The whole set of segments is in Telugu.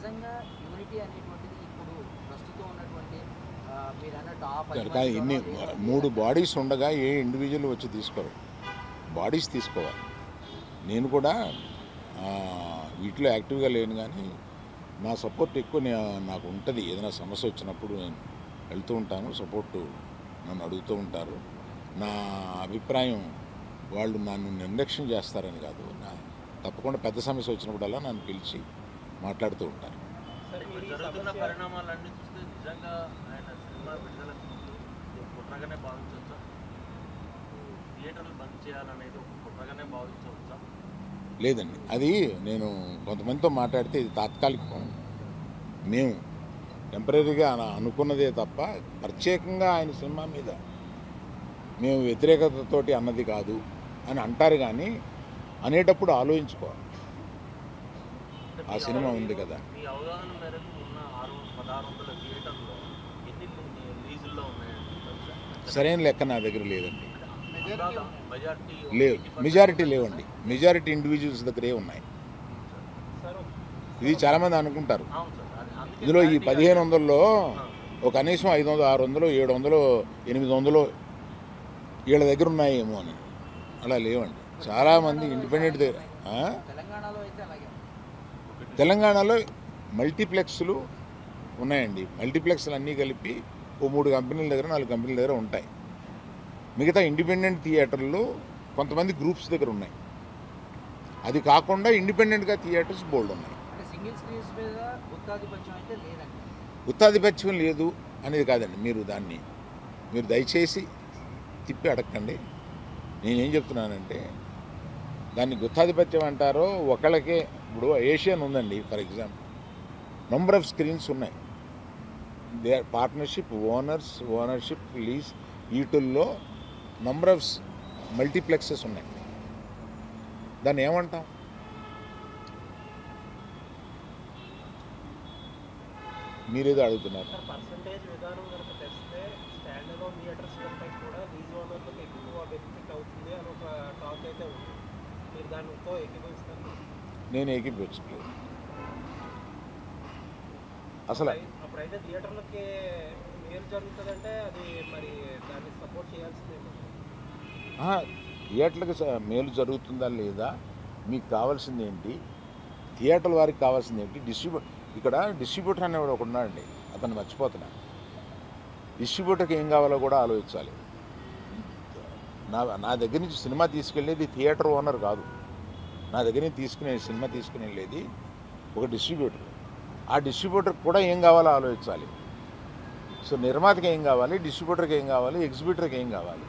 నిజంగా యూనిటీ అనేటువంటిది ఇప్పుడు ప్రస్తుతం ఉన్నటువంటి మీరు అన్నట్టు ఇన్ని 3 బాడీస్ ఉండగా ఏ ఇండివిజువల్ వచ్చి తీసుకోరు, బాడీస్ తీసుకోవాలి. నేను కూడా వీటిలో యాక్టివ్గా లేను, కానీ నా సపోర్ట్ ఎక్కువ నాకు ఉంటుంది. ఏదైనా సమస్య వచ్చినప్పుడు నేను వెళ్తూ ఉంటాను, సపోర్టు నన్ను అడుగుతూ ఉంటారు. నా అభిప్రాయం వాళ్ళు నన్ను నిర్లక్ష్యం చేస్తారని కాదు, తప్పకుండా పెద్ద సమస్య వచ్చినప్పుడల్లా నన్ను పిలిచి మాట్లాడుతూ ఉంటారు. జరుగుతున్న పరిణామాలన్నీ చూస్తే నిజంగా ఆయన సినిమా విడుదలకు ముందు కుట్రగానే భావించవచ్చా? థియేటర్లు బంద్ చేయాలనేది ఒక కుట్రగానే భావించవచ్చా? లేదండి, అది నేను కొంతమందితో మాట్లాడితే ఇది తాత్కాలికం. మేము టెంపరీగా అనుకున్నదే తప్ప ప్రత్యేకంగా ఆయన సినిమా మీద మేము వ్యతిరేకతతోటి అన్నది కాదు అని అంటారు. కానీ అనేటప్పుడు ఆలోచించుకోవాలి, ఆ సినిమా ఉంది కదా. మీ అవగాహన మేరకు ఉన్న 1600 థియేటర్లో ఎన్ని లీజుల్లో ఉన్నాయండి? సరైన లెక్క నా దగ్గర లేదండి. మెజారిటీ లేవు, మెజారిటీ లేవండి. మెజారిటీ ఇండివిజువల్స్ దగ్గరే ఉన్నాయి. ఇది చాలామంది అనుకుంటారు. ఇందులో ఈ 1500లో ఒక కనీసం 500, 600, 700, 800 వీళ్ళ దగ్గర ఉన్నాయేమో అని. అలా లేవండి. చాలామంది ఇండిపెండెంట్ దగ్గర. తెలంగాణలో మల్టీప్లెక్స్లు ఉన్నాయండి. మల్టీప్లెక్స్లు అన్నీ కలిపి ఓ 3 కంపెనీల దగ్గర 4 కంపెనీల దగ్గర ఉంటాయి. మిగతా ఇండిపెండెంట్ థియేటర్లు కొంతమంది గ్రూప్స్ దగ్గర ఉన్నాయి. అది కాకుండా ఇండిపెండెంట్గా థియేటర్స్ బోల్డ్ ఉన్నాయి. గుత్తాధిపత్యం లేదు అనేది కాదండి. మీరు దయచేసి తిప్పి అడగండి. నేనేం చెప్తున్నానంటే దాన్ని గుత్తాధిపత్యం అంటారో ఒకళ్ళకే. ఇప్పుడు ఏషియన్ ఉందండి for example, number of screens ఉన్నాయి. They are partnership, ownership, lease, వీటిల్లో నంబర్ ఆఫ్ మల్టీప్లెక్సెస్ ఉన్నాయి. దాన్ని ఏమంటాం? మీరేదో అడుగుతున్నారు. పర్సంటేజ్ విధానం కనుక తెస్తే స్టాండ్ అలోన్ థియేటర్స్ కంటే కూడా లీజ్ ఓనర్లకు ఎక్కువ బెనిఫిట్ అవుతుంది అని ఒక టాక్ అయితే ఉంది. మీరు దానితో ఏకీభవిస్తారు? నేను ఏకీభవించట్లేదు అసలు. అప్పుడైతే థియేటర్లకి మేలు జరుగుతుందంటే అది మరి దాన్ని సపోర్ట్ చేయాల్సిందే. థియేటర్లకు మేలు జరుగుతుందా లేదా, మీకు కావాల్సింది ఏంటి, థియేటర్ల వారికి కావాల్సింది ఏంటి? ఇక్కడ డిస్ట్రిబ్యూటర్ అనేవాడు ఒకడు ఉన్నాడండి, అతను మర్చిపోతున్నా. డిస్ట్రిబ్యూటర్కి ఏం కావాలో కూడా ఆలోచించాలి. నా దగ్గర నుంచి సినిమా తీసుకెళ్ళేది థియేటర్ ఓనర్ కాదు. నా దగ్గర నుంచి సినిమా తీసుకుని వెళ్ళేది ఒక డిస్ట్రిబ్యూటర్. ఆ డిస్ట్రిబ్యూటర్కి కూడా ఏం కావాలో ఆలోచించాలి. సో నిర్మాతకి ఏం కావాలి, డిస్ట్రిబ్యూటర్కి ఏం కావాలి, ఎగ్జిబ్యూటర్కి ఏం కావాలి.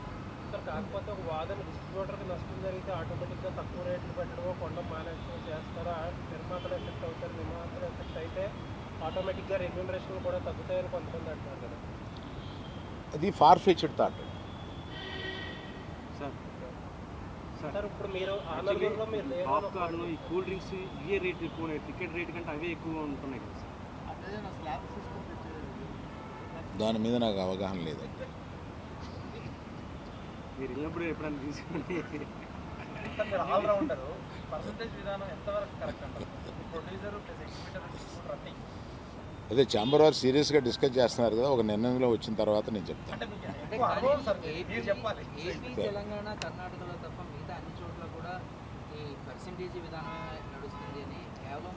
కాకపోతే ఒక వాదన, డిస్ట్రిబ్యూటర్కి నష్టం జరిగితే ఆటోమేటిక్గా తక్కువ రేట్లు పెట్టడమో కొండ మానేషన్ చేస్తారా, నిర్మాతలు ఎఫెక్ట్ అవుతారు. నిర్మాతలు ఎఫెక్ట్ అయితే ఆటోమేటిక్గా రెమ్యూనరేషన్ కూడా తగ్గుతాయని కొంతమంది అంటున్నారు కదా. అది ఫార్ ఫెచ్డ్ థాట్. సార్ ఇప్పుడు మీరు ఆనర్లో మీరు పాప్కార్న్, ఈ కూల్ డ్రింక్స్ ఇవే రేట్ ఎక్కువ ఉన్నాయి, టికెట్ రేట్ కంటే అవే ఎక్కువ ఉంటున్నాయి కదా సార్. దాని మీద నాకు అవగాహన లేదండి. మీరు వెళ్ళినప్పుడు ఎప్పుడైనా తీసుకుని ఆల్రౌండర్ పర్సంటేజ్ విధానం ఎంతవరకు కరెక్ట్ అంటారు? ప్రొడ్యూసర్ ప్లస్ ఎగ్జిబ్యూటర్ రన్నింగ్ అదే ఛాంబర్ వారు సీరియస్గా డిస్కస్ చేస్తున్నారు కదా, ఒక నిర్ణయంలో వచ్చిన తర్వాత నేను చెప్తాను. తెలంగాణ, కర్ణాటకలో తప్ప మిగతా అన్ని చోట్ల కూడా ఈ పర్సంటేజ్ విధానమే నడుస్తుంది అని, కేవలం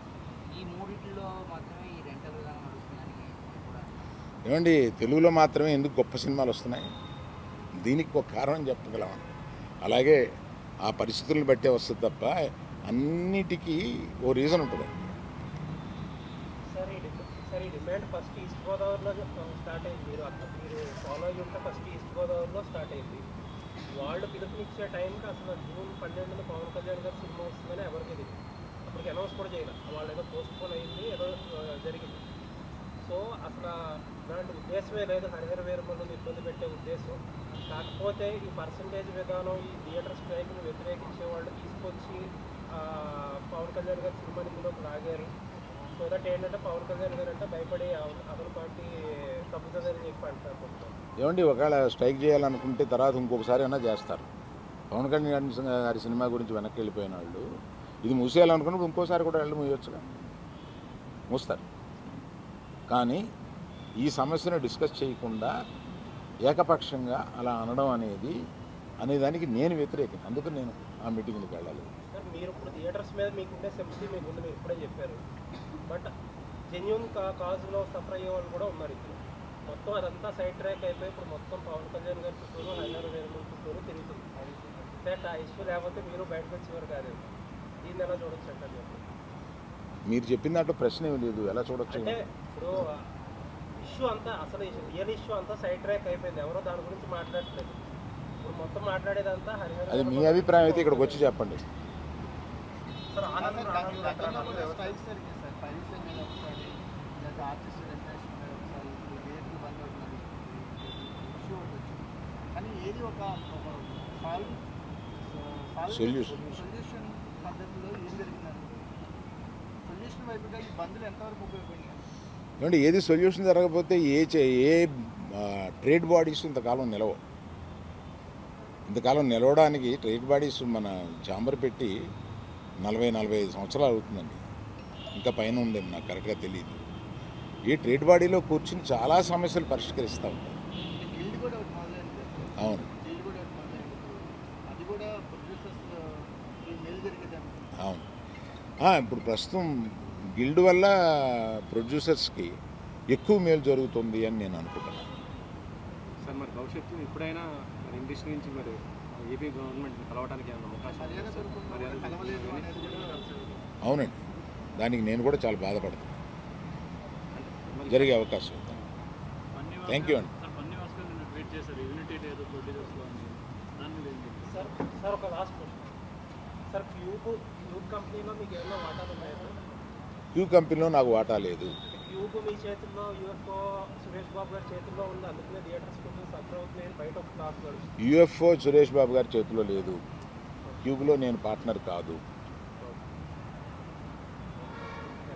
ఈ మూడిట్లో మాత్రమే ఈ రెంటల్ విధానం నడుస్తుందని కూడా. ఏమండి, తెలుగులో మాత్రమే ఎందుకు గొప్ప సినిమాలు వస్తున్నాయి? దీనికి ఒక కారణం చెప్పగలం. అలాగే ఆ పరిస్థితులను బట్టే వస్తుంది తప్ప అన్నిటికీ ఓ రీజన్ ఉంటుంది. సార్ ఈ డిమాండ్ ఫస్ట్ ఈస్ట్ గోదావరిలో స్టార్ట్ అయింది. మీరు ఫాలో అయ్యి ఉంటే ఫస్ట్ ఈస్ట్ గోదావరిలో స్టార్ట్ అయింది. వాళ్ళు పిలుపునిచ్చే టైంకి అసలు జూన్ 12న పవన్ కళ్యాణ్ గారు సినిమా వస్తుందని ఎవరికి తెలియదు. అప్పటికి అనౌన్స్ కూడా చేయాలి. వాళ్ళు ఏదో పోస్ట్పోన్ అయింది, ఏదో జరిగింది. సో అసలు ఇలాంటి ఉద్దేశమే లేదు హరిహర వీరమల్లుని ఇబ్బంది పెట్టే ఉద్దేశం. కాకపోతే ఈ పర్సంటేజ్ విధానం, ఈ థియేటర్ స్ట్రైక్ని వ్యతిరేకించే వాళ్ళు తీసుకొచ్చి పవన్ కళ్యాణ్ గారు సినిమా ఇందులోకి లాగారు. సో దట్ ఏంటంటే పవన్ కళ్యాణ్ గారు అంటే భయపడి అతని పార్టీ తప్పుతుందని చెప్పి అంటారు. ఏమండి, ఒకవేళ స్ట్రైక్ చేయాలనుకుంటే తర్వాత ఇంకొకసారి అయినా చేస్తారు. పవన్ కళ్యాణ్ గారి సినిమా గురించి వెనక్కి వెళ్ళిపోయిన వాళ్ళు ఇది మూసేయాలనుకున్నప్పుడు ఇంకోసారి కూడా వెళ్ళి మూయొచ్చుగా. మూస్తారు. కానీ ఈ సమస్యను డిస్కస్ చేయకుండా ఏకపక్షంగా అలా అనడం అనేదానికి నేను వ్యతిరేకం. అందుకని నేను ఆ మీటింగ్కి వెళ్ళాలి. సార్ మీరు ఇప్పుడు థియేటర్స్ మీద మీకుండే సింపతి మీకు ఉంది, మీరు ఇప్పుడే చెప్పారు. బట్ జెన్యున్ కాజ్లో సఫర్ అయ్యే వాళ్ళు కూడా ఉన్నారు ఇక్కడ. మొత్తం అదంతా సైడ్ ట్రాక్ అయిపోయి ఇప్పుడు మొత్తం పవన్ కళ్యాణ్ గారి చుట్టూరు, హైదరాబాద్ వేరుమూల చుట్టూరు తిరుగుతుంది. ఆ ఇష్యూ లేకపోతే మీరు బయటకు వచ్చేవారు కాదు. దీన్ని ఎలా చూడొచ్చు అంటారు చెప్పండి. మీరు చెప్పిన దాంట్లో ప్రశ్న ఏమి లేదు, ఎలా చూడొచ్చు? అంటే ఇప్పుడు ఇష్యూ అంతా అసలు రియల్ ఇష్యూ అంతా సైడ్ ట్రాక్ అయిపోయింది, ఎవరో దాని గురించి మాట్లాడట్లేదు. ఇప్పుడు మొత్తం మాట్లాడేదంతా హరిహర. అది మీ అభిప్రాయం అయితే ఇక్కడికి వచ్చి చెప్పండి. సార్ ఆనంద్ కానీ ఏది ఒక సొల్యూషన్ పద్ధతిలో ఏం జరిగిందండి? సొల్యూషన్ వైపుగా ఈ బంధులు ఎంతవరకు ఉపయోగపడినాయి? ఏమంటే ఏది సొల్యూషన్ జరగకపోతే ఏ ట్రేడ్ బాడీస్ ఇంతకాలం నిలవవు. ఇంతకాలం నిలవడానికి ట్రేడ్ బాడీస్ మన ఛాంబర్ పెట్టి 40-45 సంవత్సరాలు అవుతుందండి. ఇంకా పైన ఉందేమో నాకు కరెక్ట్గా తెలియదు. ఈ ట్రేడ్ బాడీలో కూర్చుని చాలా సమస్యలు పరిష్కరిస్తూ ఉంటారు. గిల్డ్ కూడా ఒకటి మొదలైంది. అవును, గిల్డ్ కూడా ఒకటి మొదలైంది. అది కూడా ప్రొడ్యూసర్స్ మేలు జరిగేది. అవును. ఇప్పుడు ప్రస్తుతం గిల్డ్ వల్ల ప్రొడ్యూసర్స్కి ఎక్కువ మేలు జరుగుతుంది అని నేను అనుకుంటున్నాను. సార్ మరి భవిష్యత్తు ఎప్పుడైనా మరి ఇండస్ట్రీ నుంచి మరి ఏపీ గవర్నమెంట్ కలవడానికి ఏమైనా అవకాశం అవునండి, దానికి నేను కూడా చాలా బాధపడతాను. జరిగే అవకాశం ఉంది. థ్యాంక్ యూ అండి. సార్ ఒక లాస్ట్ క్వశ్చన్ సార్, క్యూబ్ కంపెనీలో మీకు ఏమైనా వాటాలు ఉన్నాయా? క్యూ కంపెనీలో నాకు వాటా లేదు. క్యూబ్ మీ చేతుల్లో, యూఎఫ్ఓ సురేష్ బాబు గారి చేతుల్లో ఉంది, అందుకనే థియేటర్స్ కొంచెం సఫర్ అవుతున్నాయి బయట ఒక టాక్ నడుస్తుంది. యూఎఫ్ఓ సురేష్ బాబు గారి చేతిలో లేదు. క్యూబ్లో నేను పార్ట్నర్ కాదు.